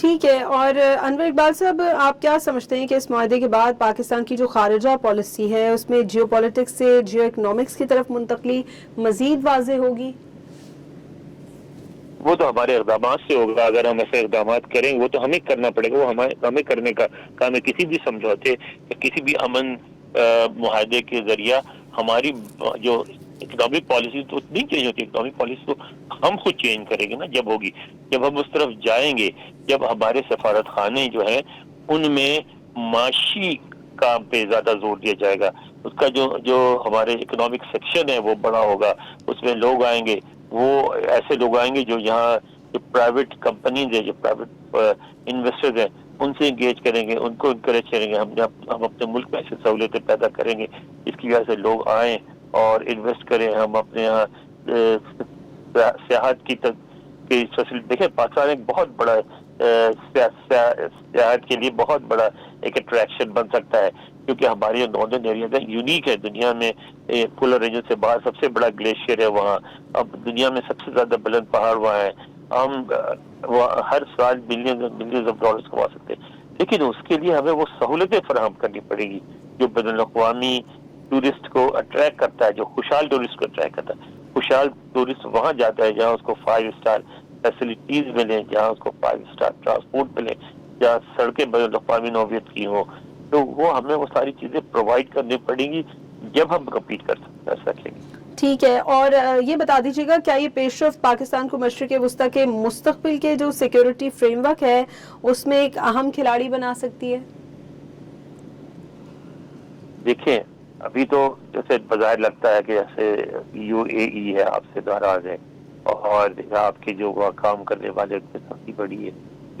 ٹھیک ہے، اور انور اقبال صاحب، آپ کیا سمجھتے ہیں کہ اس معاہدے کے بعد پاکستان کی جو خارجہ پالیسی ہے اس میں جیو پولیٹکس سے جیو اکنامکس کی طرف منتقلی مزید واضح ہوگی؟ وہ تو ہمارے اقدامات سے ہوگا. اگر ہم ایسے اقدامات کریں وہ تو ہمیں کرنا پڑے گا. وہ ہمیں کرنے کا کام ہے. کسی بھی سمجھوتے یا کسی بھی امن معاہدے کے ذریعہ ہماری جو اکنامک پالیسی تو نہیں چینج ہوتی. اکنامک پالیسی تو ہم خود چینج کریں گے نا جب ہوگی، جب ہم اس طرف جائیں گے، جب ہمارے سفارت خانے جو ہیں ان میں معاشی کام پہ زیادہ زور دیا جائے گا. اس کا جو ہمارے اکنامک سیکشن ہے وہ بڑا ہوگا. اس میں لوگ آئیں گے، وہ ایسے لوگ آئیں گے جو یہاں جو پرائیویٹ کمپنیز ہیں، جو پرائیویٹ انویسٹرز ہیں، ان سے انگیج کریں گے، ان کو انکریج کریں گے. ہم اپنے ملک میں ایسی سہولتیں پیدا کریں گے جس کی وجہ سے لوگ آئیں اور انویسٹ کریں. ہم اپنے یہاں سیاحت کی فیسلٹی دیکھیں. پاکستان ایک بہت بڑا سیاحت کے لیے بہت بڑا ایک اٹریکشن بن سکتا ہے، کیونکہ ہماری جو ناردرن ایریاز ہے یونیک ہے دنیا میں. پولر ریجن سے باہر سب سے بڑا گلیشیئر ہے وہاں. اب دنیا میں سب سے زیادہ بلند پہاڑ وہاں ہیں. ہم ہر سال ملینز آف ڈالرز کما سکتے ہیں، لیکن اس کے لیے ہمیں وہ سہولتیں فراہم کرنی پڑے گی جو بین الاقوامی ٹورسٹ کو اٹریکٹ کرتا ہے، جو خوشحال ٹورسٹ کو اٹریکٹ کرتا ہے. خوشحال ٹورسٹ وہاں جاتا ہے جہاں اس کو 5 اسٹار فیسلٹیز ملیں، جہاں اس کو 5 اسٹار ٹرانسپورٹ ملے، جہاں سڑکیں بین الاقوامی نوعیت کی ہوں. تو وہ ہمیں وہ ساری چیزیں پرووائڈ کرنی پڑیں گی جب ہم کمپیٹ کر سکیں گے. ٹھیک ہے، اور یہ بتا دیجیے گا کیا یہ پیش رفت پاکستان کو مشرق وسطیٰ کے مستقبل کے جو سیکیورٹی فریم ورک ہے اس میں ایک اہم کھلاڑی بنا سکتی ہے؟ دیکھیں ابھی تو جیسے بظاہر لگتا ہے کہ جیسے یو اے ای ہے آپ سے ناراض ہے اور آپ کے جو وہاں کام کرنے والے کافی بڑی ہے،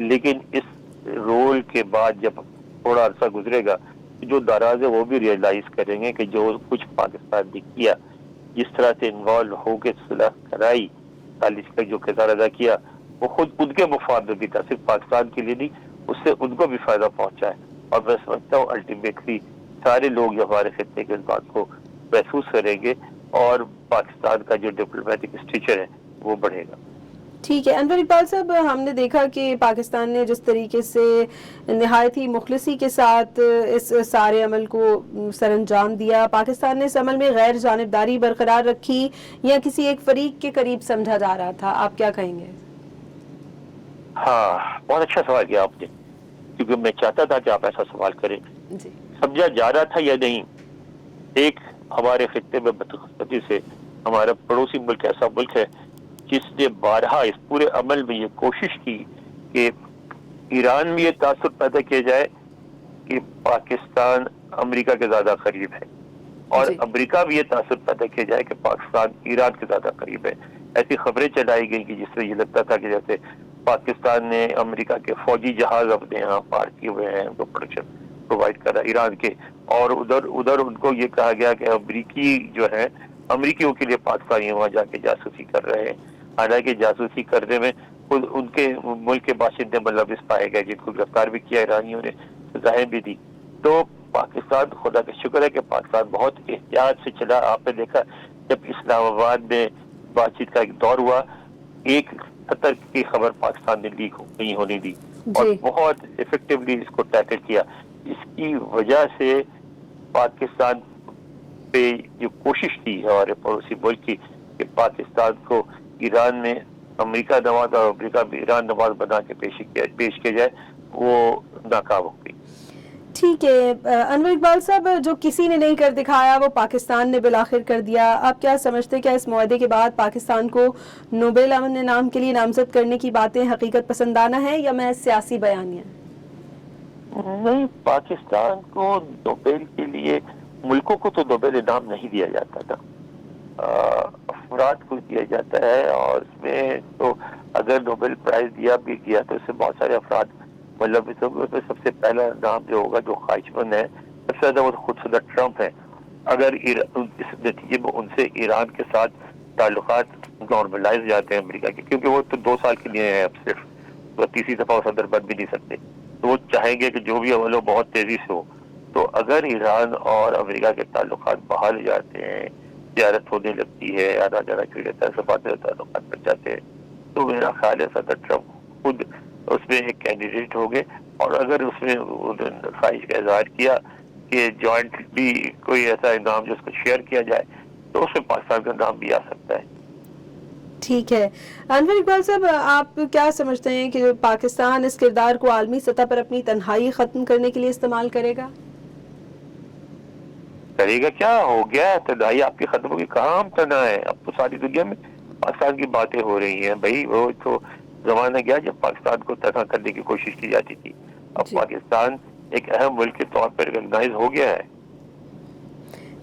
لیکن اس رول کے بعد جب تھوڑا عرصہ گزرے گا جو ناراض ہے وہ بھی ریئلائز کریں گے کہ جو کچھ پاکستان نے کیا، جس طرح سے انوالو ہو کے صلح کرائی، سالش کا جو کردار ادا کیا، وہ خود ان کے مفاد میں بھی تھا، صرف پاکستان کے لیے نہیں، اس سے ان کو بھی فائدہ پہنچا ہے. اور میں سمجھتا ہوں الٹیمیٹلی سارے لوگ جو ہمارے خطے کے اس بات کو محسوس کریں گے اور پاکستان کا جو ڈپلومیٹک اسٹیچر ہے وہ بڑھے گا. ٹھیک ہے انور اقبال صاحب، ہم نے دیکھا کہ پاکستان نے جس طریقے سے نہایت ہی مخلصی کے ساتھ اس سارے عمل کو سر انجام دیا، پاکستان نے اس عمل میں غیر جانبداری برقرار رکھی یا کسی ایک فریق کے قریب سمجھا جا رہا تھا؟ آپ کیا کہیں گے؟ ہاں بہت اچھا سوال کیا آپ نے، کیونکہ میں چاہتا تھا کہ آپ ایسا سوال کریں. جی. سمجھا جا رہا تھا یا نہیں؟ ایک ہمارے خطے میں بدقسمتی سے ہمارا پڑوسی ملک ایسا ملک ہے جس نے بارہا اس پورے عمل میں یہ کوشش کی کہ ایران میں یہ تاثر پیدا کیا جائے کہ پاکستان امریکہ کے زیادہ قریب ہے، اور جی. امریکہ بھی یہ تاثر پیدا کیا جائے کہ پاکستان ایران کے زیادہ قریب ہے. ایسی خبریں چلائی گئی کہ جس سے یہ لگتا تھا کہ جیسے پاکستان نے امریکہ کے فوجی جہاز اپنے یہاں پار کیے ہوئے ہیں، ان کو پروڈکشن پرووائڈ کرا ایران کے، اور ادھر ان کو یہ کہا گیا کہ امریکی جو ہے امریکیوں کے لیے پاکستانی وہاں جا کے جاسوسی کر رہے ہیں. حالانکہ جاسوسی کرنے میں خود ان کے ملک کے باشندے ملوث پائے گئے، جن کو گرفتار بھی کیا ایرانیوں نے، سزائیں بھی دی. تو پاکستان، خدا کا شکر ہے کہ پاکستان بہت احتیاط سے چلا. آپ نے دیکھا جب اسلام آباد میں بات چیت کا ایک دور ہوا، ایک خطر کی خبر پاکستان نے لیک نہیں ہونے دی اور جی. بہت ایفیکٹولی اس کو ٹیکل کیا. اس کی وجہ سے پاکستان پہ جو کوشش تھی ہمارے پڑوسی ملک کی کہ پاکستان کو ایران میں امریکہ نواز اور امریکہ میں ایران نواز بنا کے پیش کیا جائے، وہ ناکام ہو گئی. ٹھیک ہے انور اقبال صاحب، جو کسی نے نہیں کر دکھایا وہ پاکستان نے بالآخر کر دیا. آپ کیا سمجھتے کیا اس معاہدے کے بعد پاکستان کو نوبل امن انعام کے لیے نامزد کرنے کی باتیں حقیقت پسندانہ ہیں یا محض سیاسی بیانیہ؟ نہیں، پاکستان کو نوبل کے لیے، ملکوں کو تو نوبل انعام نہیں دیا جاتا تھا، افراد کو دیا جاتا ہے. اور اس میں تو اگر نوبل پرائز دیا بھی گیا تو اس سے بہت سارے افراد مطلب سب سے پہلا نام جو ہوگا جو خواہش مند ہے سب سے زیادہ وہ خود صدر ٹرمپ ہے. اگر اس نتیجے میں ان سے ایران کے ساتھ تعلقات نارملائز جاتے ہیں امریکہ کے، کیونکہ وہ تو 2 سال کے لیے ہیں اب صرف، تو تیسری دفعہ وہ صدر بن بھی نہیں سکتے، تو وہ چاہیں گے کہ جو بھی عمل ہو بہت تیزی سے ہو. تو اگر ایران اور امریکہ کے تعلقات بحال ہو جاتے ہیں، زیارت ہونے لگتی ہے، آنا جانا کر لیتا ہے، تعلقات بڑھ جاتے ہیں، تو میرا خیال ہے صدر ٹرمپ خود اس میں ایک کینڈیڈیٹ ہو گئے، اور اگر اس میں خواہش کا اظہار کیا کہ جوائنٹلی کوئی ایسا نام جس کو شیئر کیا جائے تو اس میں پاکستان کا نام بھی آ سکتا ہے۔ ٹھیک ہے انور اقبال صاحب، آپ کیا سمجھتے ہیں کہ پاکستان اس کردار کو عالمی سطح پر اپنی تنہائی ختم کرنے کے لیے استعمال کرے گا؟ کرے گا کیا؟ ہو گیا ہے تنہائی آپ کی ختم ہوگی، کہاں ہم تنہا ہے؟ اب تو ساری دنیا میں پاکستان کی باتیں ہو رہی ہیں بھائی، وہ تو زمانہ گیا جب پاکستان کو تنہا کرنے کی کوشش کی جاتی تھی، اب پاکستان ایک اہم ملک کے طور پر ریکگنائز ہو گیا ہے۔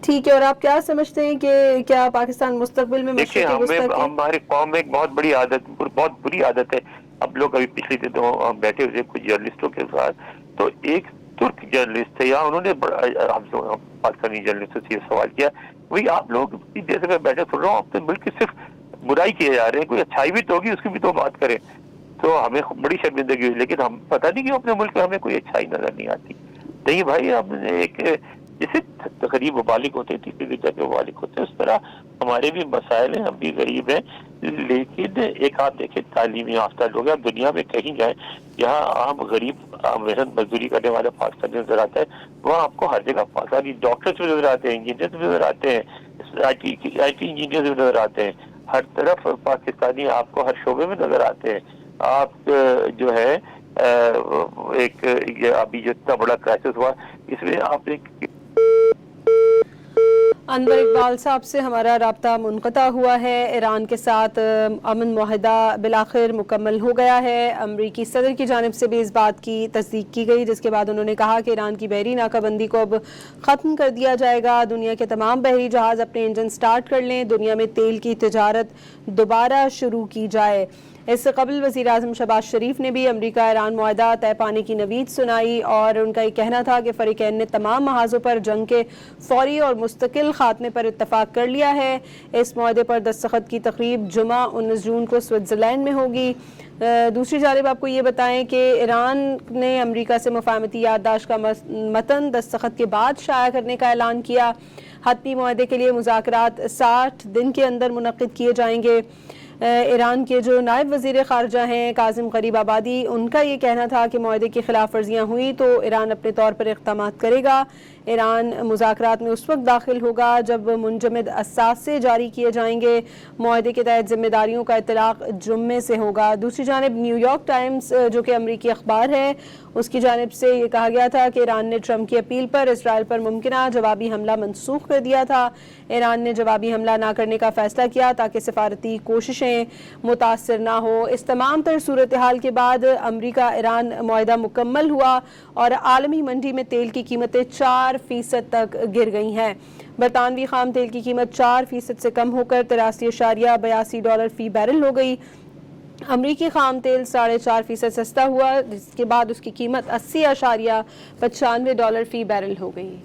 ٹھیک ہے، اور آپ کیا سمجھتے ہیں کہ کیا پاکستان مستقبل میں دیکھیں ہمارے قوم میں ایک بہت بڑی عادت، بہت بری عادت ہے، اب لوگ ابھی پچھلے دنوں ہم بیٹھے ہوئے کچھ جرنلسٹوں کے ساتھ، تو ایک ترک جرنلسٹ تھے، یا انہوں نے پاکستانی جرنلسٹوں سے یہ سوال کیا، وہی آپ لوگ جیسے میں بیٹھے سن رہا ہوں اپنے ملک کی صرف برائی کیے جا رہے ہیں، کوئی اچھائی بھی تو ہوگی اس کی بھی تو بات کریں، تو ہمیں بڑی شرمندگی ہوئی، لیکن ہم پتہ نہیں کہ اپنے ملک میں ہمیں کوئی اچھائی نظر نہیں آتی۔ نہیں بھائی، ہم نے ایک جیسے غریب ممالک ہوتے ہیں، تیسری دنیا کے ممالک ہوتے ہیں، اس طرح ہمارے بھی مسائل ہیں، ہم بھی غریب ہیں، لیکن ایک آپ دیکھیں تعلیمی یافتہ لوگ ہیں، دنیا میں کہیں جائیں جہاں عام غریب محنت مزدوری کرنے والے پاکستانی نظر آتا ہے، وہاں آپ کو ہر جگہ پاکستانی ڈاکٹرز بھی نظر آتے ہیں، انجینئرز بھی نظر آتے ہیں، آئی ٹی انجینئرز بھی نظر آتے ہیں، ہر طرف پاکستانی آپ کو ہر شعبے میں نظر آتے ہیں۔ آپ جو ہے ایک یہ ابھی جو اتنا بڑا کرائسس ہوا، اس میں آپ ایک انور اقبال صاحب سے ہمارا رابطہ منقطع ہوا ہے۔ ایران کے ساتھ امن معاہدہ بالآخر مکمل ہو گیا ہے۔ امریکی صدر کی جانب سے بھی اس بات کی تصدیق کی گئی، جس کے بعد انہوں نے کہا کہ ایران کی بحری ناکہ بندی کو اب ختم کر دیا جائے گا، دنیا کے تمام بحری جہاز اپنے انجن سٹارٹ کر لیں، دنیا میں تیل کی تجارت دوبارہ شروع کی جائے۔ اس سے قبل وزیر اعظم شہباز شریف نے بھی امریکہ ایران معاہدہ طے پانے کی نوید سنائی، اور ان کا یہ کہنا تھا کہ فریقین نے تمام محاذوں پر جنگ کے فوری اور مستقل خاتمے پر اتفاق کر لیا ہے۔ اس معاہدے پر دستخط کی تقریب جمعہ 19 جون کو سوئٹزرلینڈ میں ہوگی۔ دوسری جانب آپ کو یہ بتائیں کہ ایران نے امریکہ سے مفاہمتی یادداشت کا متن دستخط کے بعد شائع کرنے کا اعلان کیا۔ حتمی معاہدے کے لیے مذاکرات 60 دن کے اندر منعقد کیے جائیں گے۔ ایران کے جو نائب وزیر خارجہ ہیں کاظم غریب آبادی، ان کا یہ کہنا تھا کہ معاہدے کی خلاف ورزیاں ہوئی تو ایران اپنے طور پر اقدامات کرے گا۔ ایران مذاکرات میں اس وقت داخل ہوگا جب منجمد اثاثے جاری کیے جائیں گے۔ معاہدے کے تحت ذمہ داریوں کا اطلاق جمعے سے ہوگا۔ دوسری جانب نیو یارک ٹائمز جو کہ امریکی اخبار ہے، اس کی جانب سے یہ کہا گیا تھا کہ ایران نے ٹرمپ کی اپیل پر اسرائیل پر ممکنہ جوابی حملہ منسوخ کر دیا تھا۔ ایران نے جوابی حملہ نہ کرنے کا فیصلہ کیا تاکہ سفارتی کوششیں متاثر نہ ہو۔ اس تمام تر صورتحال کے بعد امریکہ ایران معاہدہ مکمل ہوا اور عالمی منڈی میں تیل کی قیمتیں 4% تک گر گئی ہیں۔ برطانوی خام تیل کی قیمت 4% سے کم ہو کر $83.82 فی بیرل ہو گئی۔ امریکی خام تیل 4.5% سستا ہوا، جس کے بعد اس کی قیمت $80.95 فی بیرل ہو گئی۔